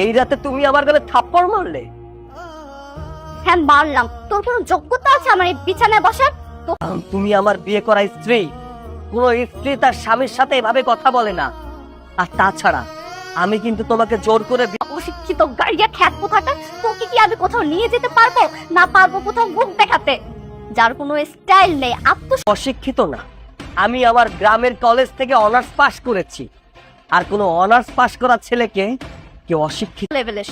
এই রাতে তুমি আমার গালে থাপ্পড় মারলে? হ্যাঁ মারলাম। তোর কোনো যোগ্যতা আছে আমার এই বিছানায় বসার? তুমি আমার বিয়ে করা স্ত্রী। কোন স্ত্রী তার স্বামীর সাথে এভাবে কথা বলে না। আর তাছাড়া আমি কিন্তু তোমাকে জোর করে অশিক্ষিত গাড়িয়া খ্যাত কোথাটা, তোকে কি আমি কোথাও নিয়ে যেতে পারবো? না পারবো কোথাও মুখ দেখাতে? যার কোনো স্টাইল নেই, অশিক্ষিত না, আমি আমার গ্রামের কলেজ থেকে অনার্স পাশ করেছি। আর কোনো অনার্স পাশ করা ছেলেকে কেউ অশিক্ষিত লেভেলের।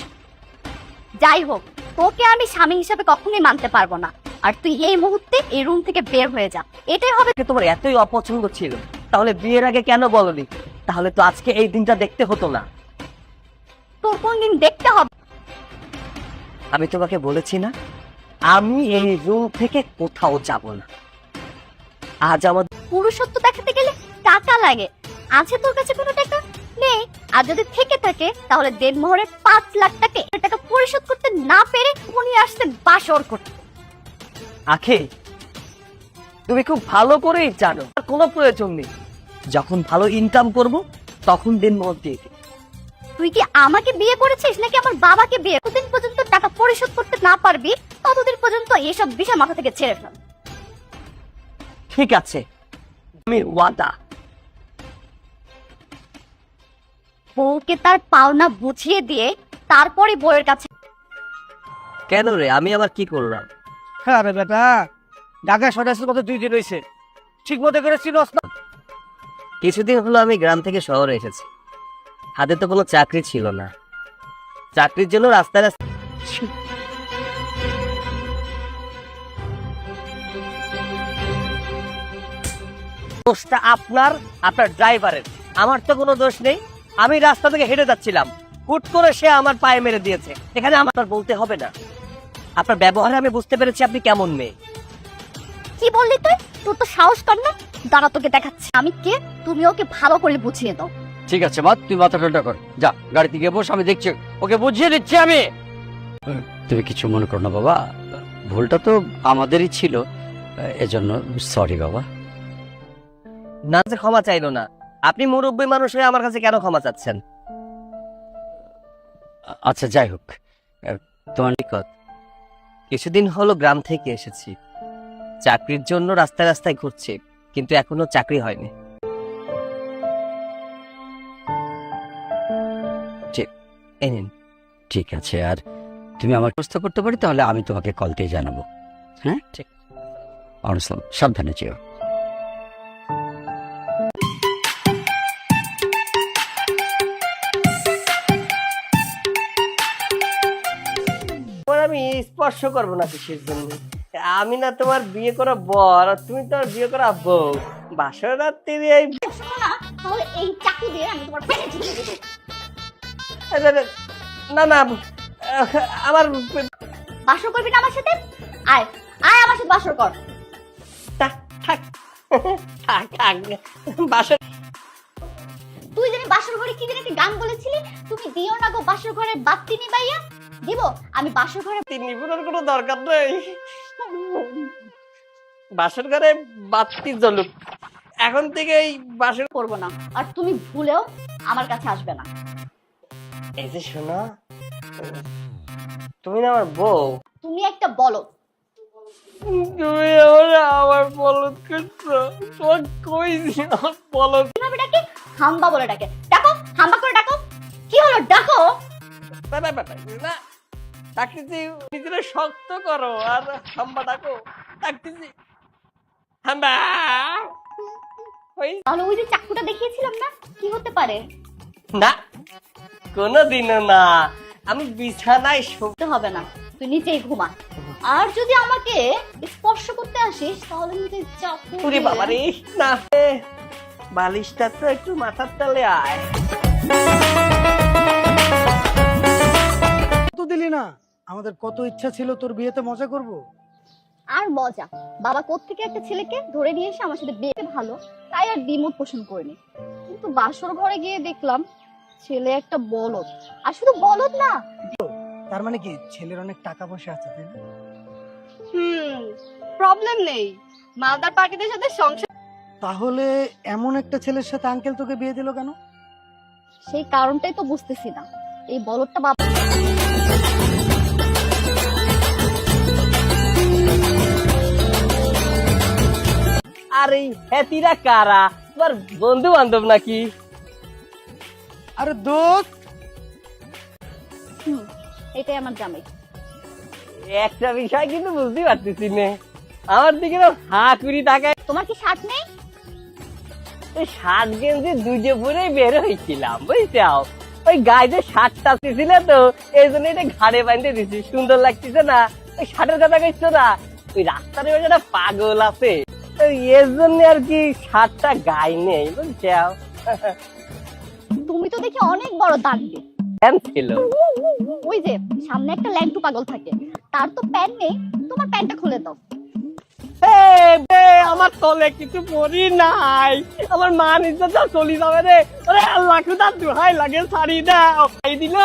যাই হোক, তোকে আমি স্বামী হিসেবে কখনোই মানতে পারবো না। আর তুই এই মুহূর্তে এই রুম থেকে বের হয়ে যা, এটাই হবে। তোমার এতই অপছন্দ ছিল, তাহলে বিয়ের আগে কেন বলনি? তাহলে তো আজকে এই দিনটা দেখতে হতো না। তোর কোন দিন দেখতে হবে? আমি তোমাকে বলেছি না, আমি এই রুম থেকে কোথাও যাব না। আজ আমাদের পুরুষত্ব দেখাতে গেলে টাকা লাগে। আছে তোর কাছে কোনো টাকা? নেই। আর যদি থেকে থাকে তাহলে দেনমোহরে 5 লাখ টাকা পরিশোধ করতে না পেরে উনি আসতে বাসর করতে। আখে, তুমি খুব ভালো করেই জানো আর কোনো প্রয়োজন নেই। যখন ভালো ইনকাম করব তখন দিনমোহর দিয়ে দিই। তুই কি আমাকে বিয়ে করেছিস নাকি আমার বাবাকে বিয়ে? যতদিন পর্যন্ত টাকা পরিশোধ করতে না পারবি ততদিন পর্যন্ত এসব বিষয় মাথা থেকে ছেড়ে ফেল। ঠিক আছে, আমি ওয়াদা। বউকে তার পাওনা বুঝিয়ে দিয়ে তারপরে বউয়ের কাছে। কেন রে, আমি আবার কি করলাম? হ্যাঁ রে বেটা, ঢাকা সরাসরি কত 2 দিন হয়েছে, ঠিক মতো করে চিনস না? কিছুদিন হলো আমি গ্রাম থেকে শহরে এসেছি। হাতে তো কোনো চাকরি ছিল না। চাকরির জন্য রাস্তায় রাস্তায় দোষটা আপনার, আপনার ড্রাইভারের। আমার তো কোনো দোষ নেই। আমি রাস্তা থেকে হেঁটে যাচ্ছিলাম, হুট করে সে আমার পায়ে মেরে দিয়েছে। এখানে আমার বলতে হবে না। আপনার ব্যবহারে আমি বুঝতে পেরেছি আপনি কেমন মেয়ে। কি বললি তুই? তোর তো সাহস কর না। দাঁড়া, তোকে দেখাচ্ছি আমি কে। তুমি ওকে ভালো করে বুঝিয়ে দাও। ঠিক আছে মা, তুই মাথা ঠান্ডা কর, যা গাড়িতে গিয়ে বস, আমি দেখছি, ওকে বুঝিয়ে দিচ্ছি আমি। তুমি কিছু মনে করো না বাবা, ভুলটা তো আমাদেরই ছিল, এজন্য সরি বাবা। না যে ক্ষমা চাইলো না, আপনি মুরব্বী মানুষ হয়ে আমার কাছে কেন ক্ষমা চাচ্ছেন? আচ্ছা যাই হোক, তোমার নিকট কিছুদিন হলো গ্রাম থেকে এসেছি। চাকরির জন্য রাস্তায় রাস্তায় ঘুরছি, কিন্তু এখনো চাকরি হয়নি। এই নিন। ঠিক আছে, আর তুমি আমার ব্যবস্থা করতে পারি তাহলে আমি তোমাকে কল দিয়ে জানাবো। হ্যাঁ ঠিক। অনুসলাম, সাবধানে যেও। তোমার আমি স্পর্শ করবো না কিসের জন্য? আমি না তোমার বিয়ে করা বর, আর তুমি তোমার বিয়ে করা বউ। বাসর রাত্রি এই তাহলে এই চাকু দিয়ে আমি তোমার পেটে ঢুকিয়ে দেব। না না, আমার বাসর করবি না আমার সাথে? আয় আয় আমার সাথে বাসর কর। থাক থাক থাক থাক, বাসর। তুই জানি বাসর ঘরে কি জানি একটা গান বলেছিলি, তুমি দিও না গো বাসর ঘরের বাতি নিবাইয়া। দিব আমি বাসর ঘরে নিপুণের কোনো দরকার নেই। বাসর ঘরে বাতি জ্বলুক, এখন থেকে এই বাসর করব না। আর তুমি ভুলেও আমার কাছে আসবে না। এই যে শোনো, তুমি না আমার বউ। তুমি একটা বলদ। তুমি আমার বলদ করছো। তোমার কইছি আমার বলদ। কিভাবে ডাকে? হাম্বা বলে ডাকে। ডাকো, হাম্বা করে ডাকো। কি হলো, ডাকো। না, ডাকতেছি নিজেরা শক্ত করো আর হাম্বা ডাকো। ডাকতেছি হাম্বা। তাহলে ওই যে চাকুটা দেখিয়েছিলাম না, কি হতে পারে? না, কোনোদিনও না। আমি বিছানায় করতে হবে না, তুই নিচেই ঘুমা। আর যদি আমাকে স্পর্শ করতে আসিস তাহলে নিচে চাকু শুরি দিয়ে- বাবা রে। না, বালিশটা তো একটু মাথার তালে আয়। তো দিলি না, আমাদের কত ইচ্ছা ছিল তোর বিয়েতে মজা করব। আর মজা, বাবা কোত্থেকে একটা ছেলেকে ধরে নিয়ে এসে আমার সাথে বিয়ে ভালো, তাই আর দ্বিমত পোষণ করিনি। কিন্তু বাসর ঘরে গিয়ে দেখলাম ছেলে একটা বলদ। আর শুধু বলদ না, তার মানে কি ছেলের অনেক টাকা পয়সা আছে, তাই না? প্রবলেম নেই, মালদার পার্টিদের সাথে সংসার। তাহলে এমন একটা ছেলের সাথে আঙ্কেল তোকে বিয়ে দিল কেন? সেই কারণটাই তো বুঝতেছি না। এই বলদটা বাবা আর এই হ্যাতিরা কারা, তোমার বন্ধু বান্ধব নাকি? আরে দোস্ত, এটাই আমার জামাই। একটা বিষয় কিন্তু বুঝতে পারতেছি না, আমার দিকে তো হা কুড়ি টাকায় তোমার কি শার্ট নেই? শার্ট গেঞ্জি দুজে পরেই বের হয়েছিলাম বুঝছাও, ওই গায়ে যে শার্টটা ছিল তো এই জন্য এটা ঘাড়ে বাঁধতে দিছি, সুন্দর লাগতেছে না? ওই শার্টের কথা কইছো না, ওই রাস্তার ওই একটা পাগল আছে, তো এর জন্য আর কি শার্টটা গায়ে নেই বুঝছাও। তুমি তো দেখি অনেক বড় দাঁড়িয়ে। প্যান্ট ছিল, ওই যে সামনে একটা ল্যাংটু পাগল থাকে, তার তো প্যান্ট নেই, তোমার প্যান্টটা খুলে দাও। আমার তলে কিছু পরি নাই, আমার মান ইজ্জত চলি যাবে রে, আল্লাহ খুদা দুহাই লাগে শাড়ি দাও, দিল।